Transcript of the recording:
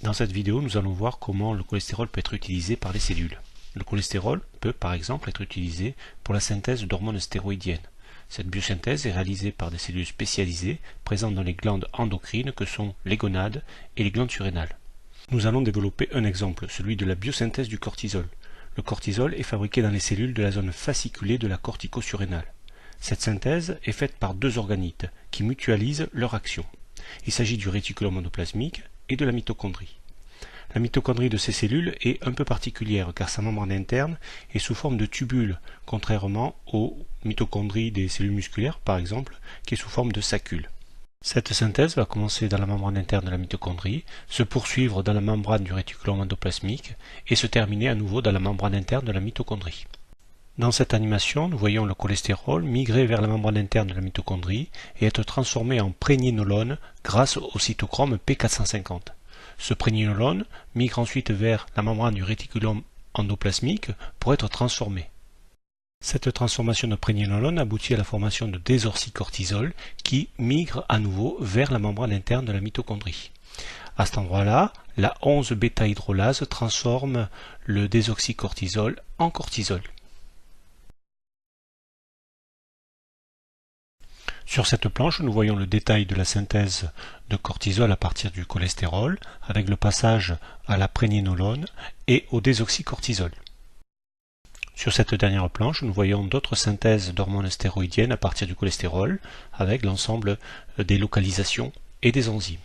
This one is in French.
Dans cette vidéo, nous allons voir comment le cholestérol peut être utilisé par les cellules. Le cholestérol peut par exemple être utilisé pour la synthèse d'hormones stéroïdiennes. Cette biosynthèse est réalisée par des cellules spécialisées présentes dans les glandes endocrines que sont les gonades et les glandes surrénales. Nous allons développer un exemple, celui de la biosynthèse du cortisol. Le cortisol est fabriqué dans les cellules de la zone fasciculée de la cortico-surrénale. Cette synthèse est faite par deux organites qui mutualisent leur action. Il s'agit du réticulum endoplasmique et de la mitochondrie. La mitochondrie de ces cellules est un peu particulière car sa membrane interne est sous forme de tubule, contrairement aux mitochondries des cellules musculaires par exemple, qui est sous forme de sacule. Cette synthèse va commencer dans la membrane interne de la mitochondrie, se poursuivre dans la membrane du réticulum endoplasmique et se terminer à nouveau dans la membrane interne de la mitochondrie. Dans cette animation, nous voyons le cholestérol migrer vers la membrane interne de la mitochondrie et être transformé en prégnénolone grâce au cytochrome P450. Ce prégnénolone migre ensuite vers la membrane du réticulum endoplasmique pour être transformé. Cette transformation de prégnénolone aboutit à la formation de désoxycortisol qui migre à nouveau vers la membrane interne de la mitochondrie. À cet endroit-là, la 11-bêta-hydrolase transforme le désoxycortisol en cortisol. Sur cette planche, nous voyons le détail de la synthèse de cortisol à partir du cholestérol, avec le passage à la prégnénolone et au désoxycortisol. Sur cette dernière planche, nous voyons d'autres synthèses d'hormones stéroïdiennes à partir du cholestérol, avec l'ensemble des localisations et des enzymes.